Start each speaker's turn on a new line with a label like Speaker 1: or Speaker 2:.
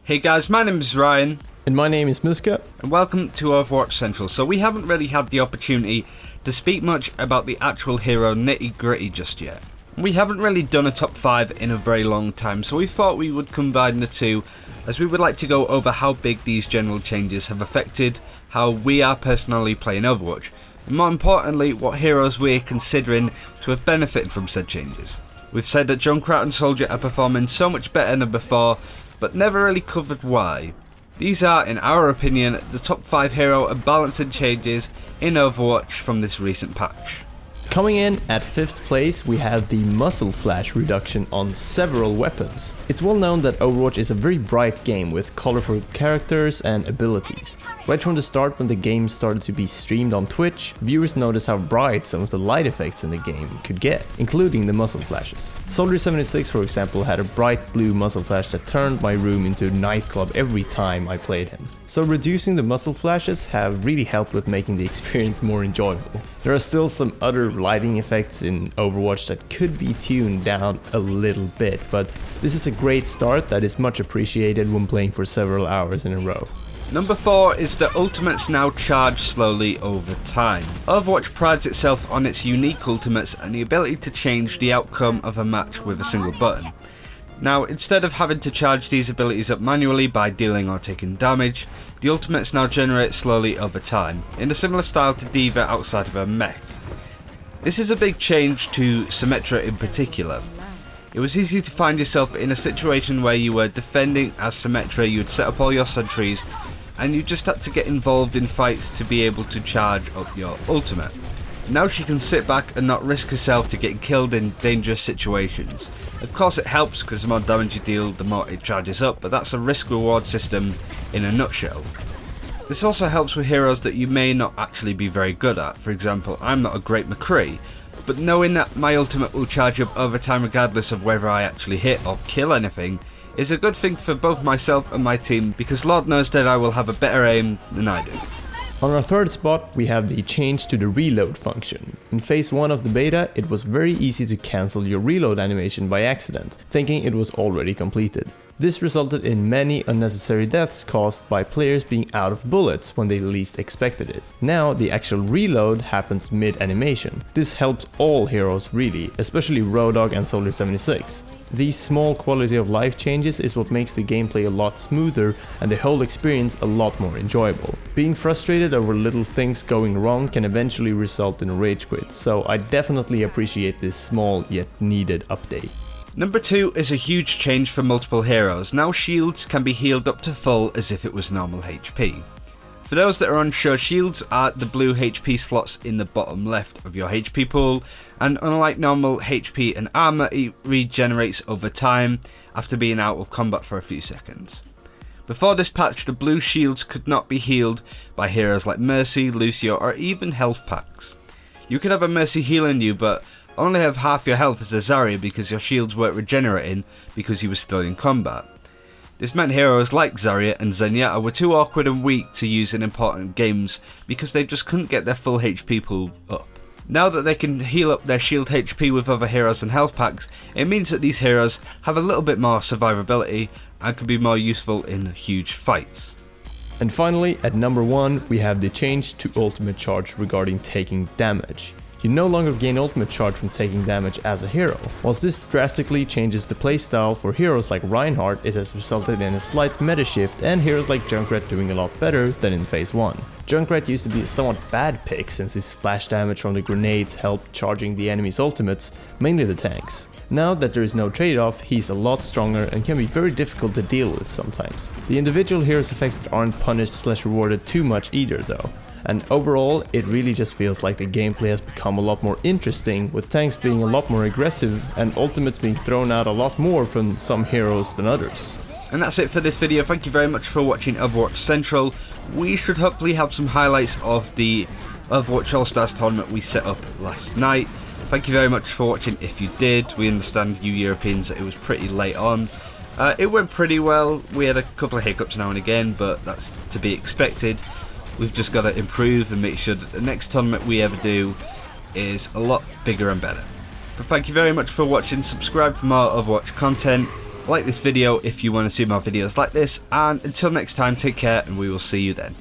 Speaker 1: Hey guys, my name is Ryan.
Speaker 2: And my name is Muska.
Speaker 1: And welcome to Overwatch Central. So we haven't really had the opportunity to speak much about the actual hero nitty gritty just yet. We haven't really done a top 5 in a very long time, so we thought we would combine the two, as we would like to go over how big these general changes have affected how we are personally playing Overwatch, and more importantly, what heroes we're considering to have benefited from said changes. We've said that Junkrat and Soldier are performing so much better than before, but never really covered why. These are, in our opinion, the top 5 hero and balancing changes in Overwatch from this recent patch.
Speaker 2: Coming in at 5th place, we have the muzzle flash reduction on several weapons. It's well known that Overwatch is a very bright game with colorful characters and abilities. Right from the start, when the game started to be streamed on Twitch, viewers noticed how bright some of the light effects in the game could get, including the muzzle flashes. Soldier 76, for example, had a bright blue muzzle flash that turned my room into a nightclub every time I played him. So reducing the muzzle flashes have really helped with making the experience more enjoyable. There are still some other lighting effects in Overwatch that could be tuned down a little bit, but this is a great start that is much appreciated when playing for several hours in a row.
Speaker 1: Number 4 is that ultimates now charge slowly over time. Overwatch prides itself on its unique ultimates and the ability to change the outcome of a match with a single button. Now, instead of having to charge these abilities up manually by dealing or taking damage, the ultimates now generate slowly over time, in a similar style to D.Va outside of her mech. This is a big change to Symmetra in particular. It was easy to find yourself in a situation where you were defending as Symmetra, you'd set up all your sentries, and you just had to get involved in fights to be able to charge up your ultimate. Now she can sit back and not risk herself to get killed in dangerous situations. Of course it helps because the more damage you deal, the more it charges up, but that's a risk-reward system in a nutshell. This also helps with heroes that you may not actually be very good at. For example, I'm not a great McCree, but knowing that my ultimate will charge up over time regardless of whether I actually hit or kill anything is a good thing for both myself and my team, because Lord knows that I will have a better aim than I do.
Speaker 2: On our 3rd spot, we have the change to the reload function. In phase 1 of the beta, it was very easy to cancel your reload animation by accident, thinking it was already completed. This resulted in many unnecessary deaths caused by players being out of bullets when they least expected it. Now the actual reload happens mid-animation. This helps all heroes really, especially Roadhog and Soldier 76. These small quality of life changes is what makes the gameplay a lot smoother and the whole experience a lot more enjoyable. Being frustrated over little things going wrong can eventually result in a rage quit, so I definitely appreciate this small yet needed update.
Speaker 1: Number 2 is a huge change for multiple heroes. Now shields can be healed up to full as if it was normal HP. For those that are unsure, shields are the blue HP slots in the bottom left of your HP pool, and unlike normal HP and armor, it regenerates over time after being out of combat for a few seconds. Before this patch, the blue shields could not be healed by heroes like Mercy, Lucio, or even health packs. You could have a Mercy healing you, but only have half your health as a Zarya because your shields weren't regenerating because you were still in combat. This meant heroes like Zarya and Zenyatta were too awkward and weak to use in important games because they just couldn't get their full HP pool up. Now that they can heal up their shield HP with other heroes and health packs, it means that these heroes have a little bit more survivability and can be more useful in huge fights.
Speaker 2: And finally, at number 1, we have the change to ultimate charge regarding taking damage. You no longer gain ultimate charge from taking damage as a hero. Whilst this drastically changes the playstyle for heroes like Reinhardt, it has resulted in a slight meta shift and heroes like Junkrat doing a lot better than in phase 1. Junkrat used to be a somewhat bad pick since his splash damage from the grenades helped charging the enemy's ultimates, mainly the tanks. Now that there is no trade-off, he's a lot stronger and can be very difficult to deal with sometimes. The individual heroes affected aren't punished/rewarded too much either though. And overall, it really just feels like the gameplay has become a lot more interesting, with tanks being a lot more aggressive and ultimates being thrown out a lot more from some heroes than others.
Speaker 1: And that's it for this video. Thank you very much for watching Overwatch Central. We should hopefully have some highlights of the Overwatch All-Stars tournament we set up last night. Thank you very much for watching if you did. We understand you Europeans that it was pretty late on. It went pretty well. We had a couple of hiccups now and again, but that's to be expected. We've just got to improve and make sure that the next tournament we ever do is a lot bigger and better. But thank you very much for watching. Subscribe for more Overwatch content, like this video if you want to see more videos like this, and until next time, take care and we will see you then.